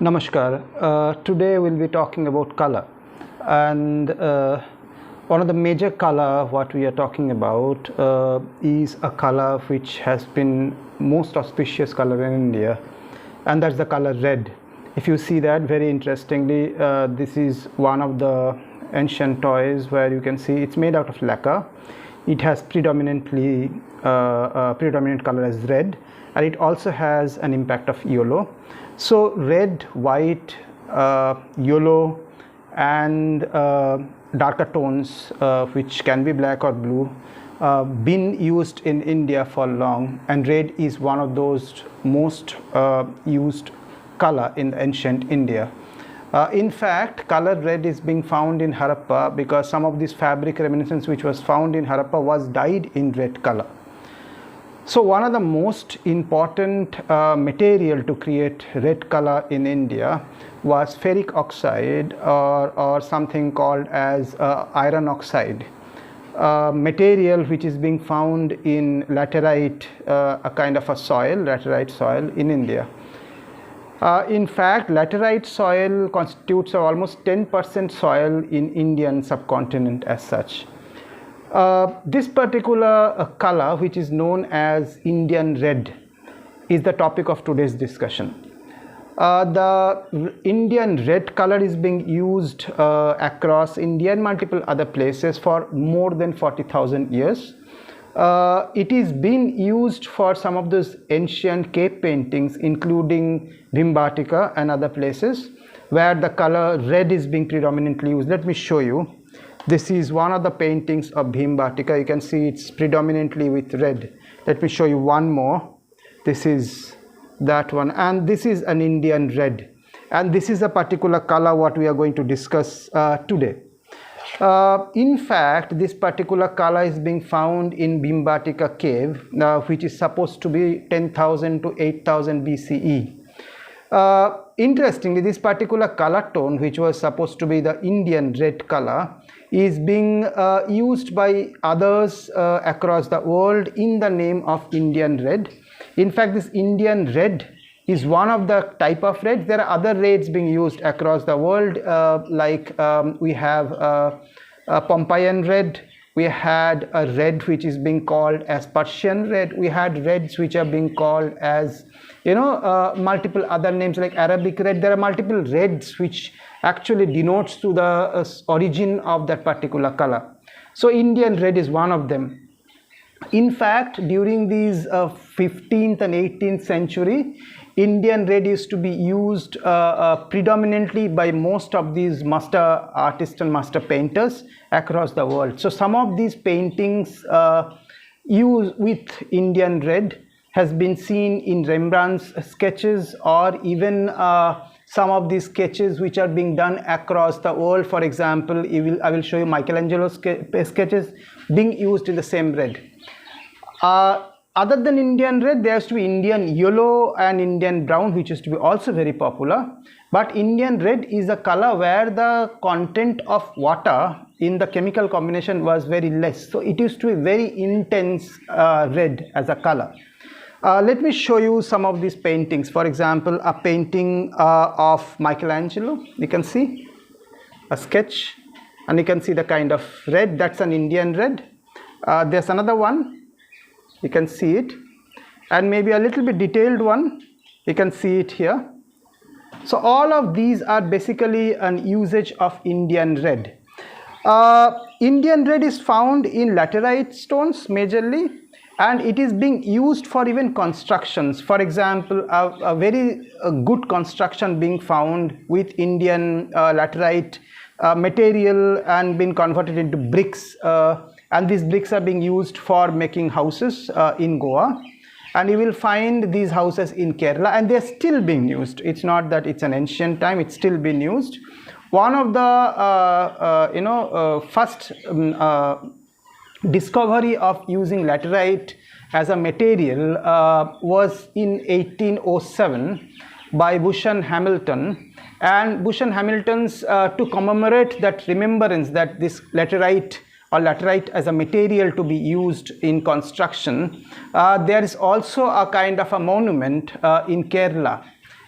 Namaskar. Today we'll be talking about color, and one of the major color what we are talking about is a color which has been most auspicious color in India, and that's the color red. If you see that very interestingly, this is one of the ancient toys where you can see it's made out of lacquer. It has predominant color as red, and it also has an impact of yellow. So red, white, yellow, and darker tones, which can be black or blue, been used in India for long, and red is one of those most used color in ancient India. In fact, color red is being found in Harappa because some of this fabric reminiscence which was found in Harappa was dyed in red color. So one of the most important material to create red color in India was ferric oxide or something called as iron oxide, material which is being found in laterite, a kind of a soil, laterite soil in India. In fact, laterite soil constitutes almost 10% soil in Indian subcontinent as such. This particular color, which is known as Indian red, is the topic of today's discussion. The Indian red color is being used across India and multiple other places for more than 40,000 years. It is being used for some of those ancient cave paintings, including Bhimbatika and other places, where the color red is being predominantly used. Let me show you. This is one of the paintings of Bhimbatika. You can see it's predominantly with red. Let me show you one more. This is that one, and this is an Indian red, and this is a particular color what we are going to discuss today. In fact, this particular color is being found in Bhimbatika cave, which is supposed to be 10,000 to 8,000 BCE. Interestingly, this particular color tone, which was supposed to be the Indian red color, is being used by others across the world in the name of Indian red. In fact, this Indian red is one of the type of reds. There are other reds being used across the world, like we have Pompeian red. We had a red which is being called as Persian red. We had reds which are being called as, multiple other names like Arabic red. There are multiple reds which actually denotes to the origin of that particular color. So Indian red is one of them. In fact, during these 15th and 18th century, Indian red used to be used predominantly by most of these master artists and master painters across the world. So some of these paintings used with Indian red has been seen in Rembrandt's sketches, or even some of these sketches which are being done across the world. For example, I will show you Michelangelo's sketches being used in the same red. Other than Indian red, there used to be Indian yellow and Indian brown, which used to be also very popular. But Indian red is a color where the content of water in the chemical combination was very less. So it used to be very intense red as a color. Let me show you some of these paintings. For example, a painting of Michelangelo. You can see a sketch, and you can see the kind of red. That's an Indian red. There's another one. You can see it, and maybe a little bit detailed one. You can see it here. So all of these are basically an usage of Indian red. Indian red is found in laterite stones majorly, and it is being used for even constructions. For example, a very good construction being found with Indian laterite material and been converted into bricks, and these bricks are being used for making houses in Goa, and you will find these houses in Kerala, and they're still being used. It's not that it's an ancient time, it's still being used. One of the first discovery of using laterite as a material was in 1807 by Bush and Hamilton, and Bush and Hamilton's to commemorate that remembrance that this laterite or laterite as a material to be used in construction. There is also a kind of a monument in Kerala,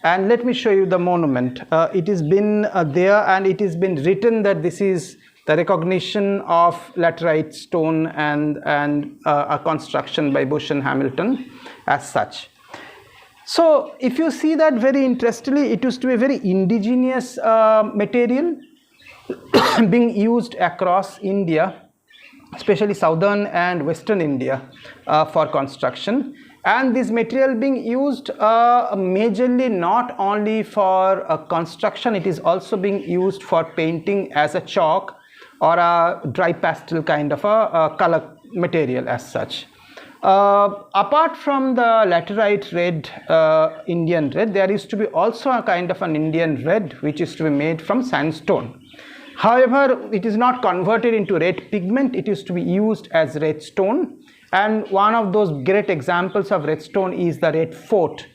And let me show you the monument. It has been there, and it has been written that this is the recognition of laterite stone and a construction by Bush and Hamilton as such. So if you see that, very interestingly, it used to be a very indigenous material being used across India, especially southern and western India, for construction. And this material being used majorly not only for construction, it is also being used for painting as a chalk or a dry pastel kind of a color material as such. Apart from the laterite red, Indian red, there used to be also a kind of an Indian red which is to be made from sandstone. However, it is not converted into red pigment. It used to be used as red stone, and one of those great examples of red stone is the Red Fort.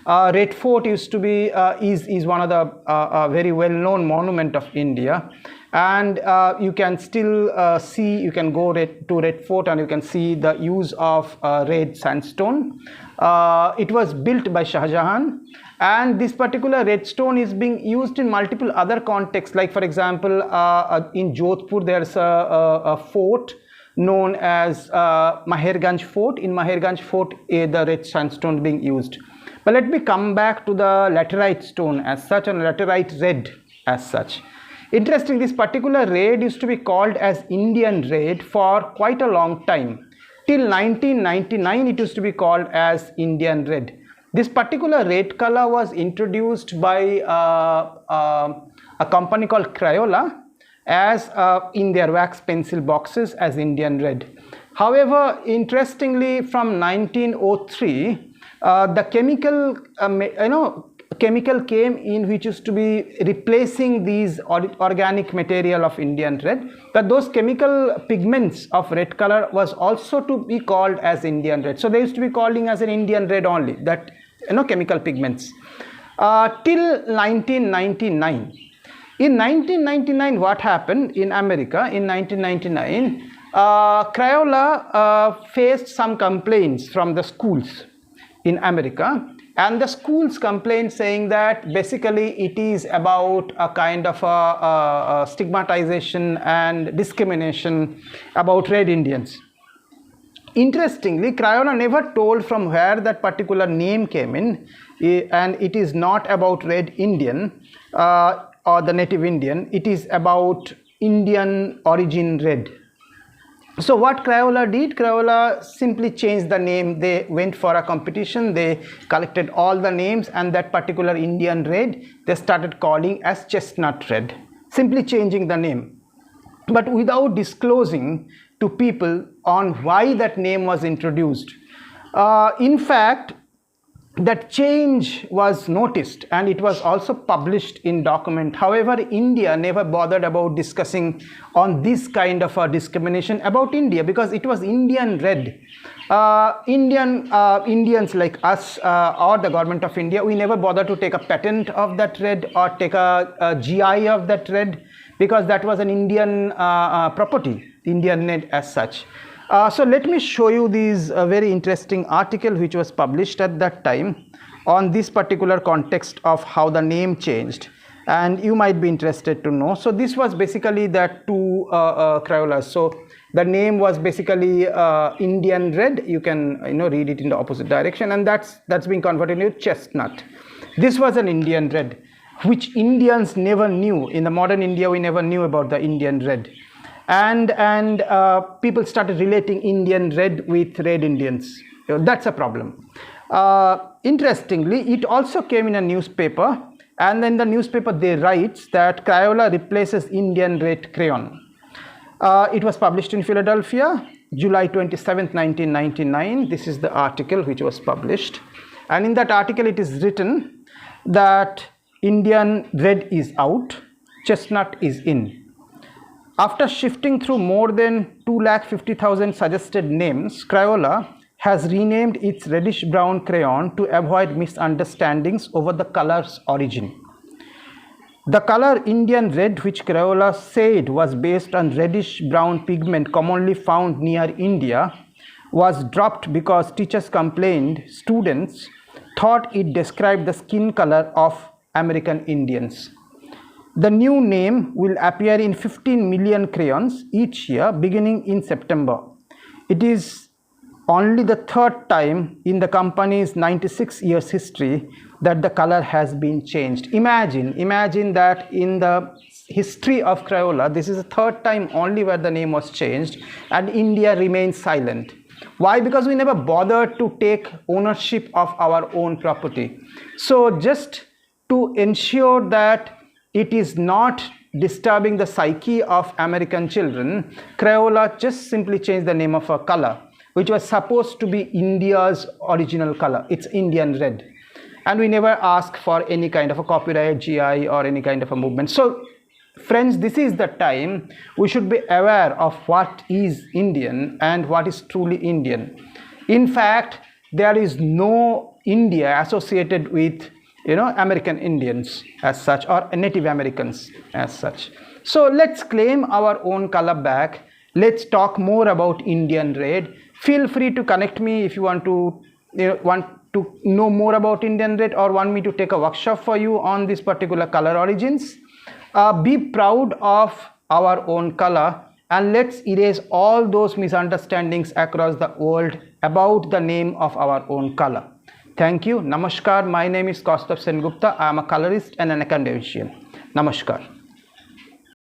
Red Fort used to be is one of the very well-known monument of India, and you can still see, you can go to Red Fort and you can see the use of red sandstone. It was built by Shah Jahan, and this particular red stone is being used in multiple other contexts, like for example in Jodhpur there's a fort known as Maherganj Fort. In Maherganj Fort the red sandstone being used. But let me come back to the laterite stone as such, and laterite red as such. Interesting, this particular red used to be called as Indian red for quite a long time. Till 1999 it used to be called as Indian red. This particular red color was introduced by a company called Crayola as in their wax pencil boxes as Indian red. However, interestingly, from 1903 the chemical came in which used to be replacing these organic material of Indian red, but those chemical pigments of red color was also to be called as Indian red. So they used to be calling as an Indian red only, that chemical pigments, till 1999. In 1999, what happened in America? In 1999, Crayola faced some complaints from the schools in America, and the schools complained saying that basically it is about a kind of a stigmatization and discrimination about red Indians. Interestingly, Crayola never told from where that particular name came in, and it is not about red Indian or the native Indian, it is about Indian origin red. So what Crayola did, Crayola simply changed the name. They went for a competition, they collected all the names, and that particular Indian red they started calling as chestnut red, simply changing the name, but without disclosing to people on why that name was introduced. In fact, that change was noticed and it was also published in document. However, India never bothered about discussing on this kind of a discrimination about India, because it was Indian red. Indians like us or the government of India, we never bothered to take a patent of that red or take a GI of that red, because that was an Indian property, Indian red as such. So let me show you this very interesting article which was published at that time on this particular context of how the name changed, and you might be interested to know. So this was basically that two Crayolas. So the name was basically Indian red. You can read it in the opposite direction, and that's being converted into chestnut. This was an Indian red, which Indians never knew. In the modern India, we never knew about the Indian red. And people started relating Indian red with red Indians. That's a problem. Interestingly, it also came in a newspaper, and then the newspaper they writes that Crayola replaces Indian red crayon. It was published in Philadelphia, July 27th, 1999. This is the article which was published, and in that article it is written that Indian red is out, chestnut is in. After shifting through more than 250,000 suggested names, Crayola has renamed its reddish-brown crayon to avoid misunderstandings over the color's origin. The color Indian red, which Crayola said was based on reddish-brown pigment commonly found near India, was dropped because teachers complained students thought it described the skin color of American Indians. The new name will appear in 15 million crayons each year beginning in September. It is only the third time in the company's 96 years history that the color has been changed. Imagine that in the history of Crayola, this is the third time only where the name was changed, and India remains silent. Why? Because we never bothered to take ownership of our own property. So just to ensure that it is not disturbing the psyche of American children, Crayola just simply changed the name of a color, which was supposed to be India's original color. It's Indian red. And we never ask for any kind of a copyright, GI, or any kind of a movement. So friends, this is the time we should be aware of what is Indian and what is truly Indian. In fact, there is no India associated with American Indians as such, or Native Americans as such. So let's claim our own color back. Let's talk more about Indian red. Feel free to connect me if you want to know more about Indian red, or want me to take a workshop for you on this particular color origins. Be proud of our own color, and let's erase all those misunderstandings across the world about the name of our own color. Thank you. Namaskar. My name is Sengupta. I am a colorist and an academician. Namaskar.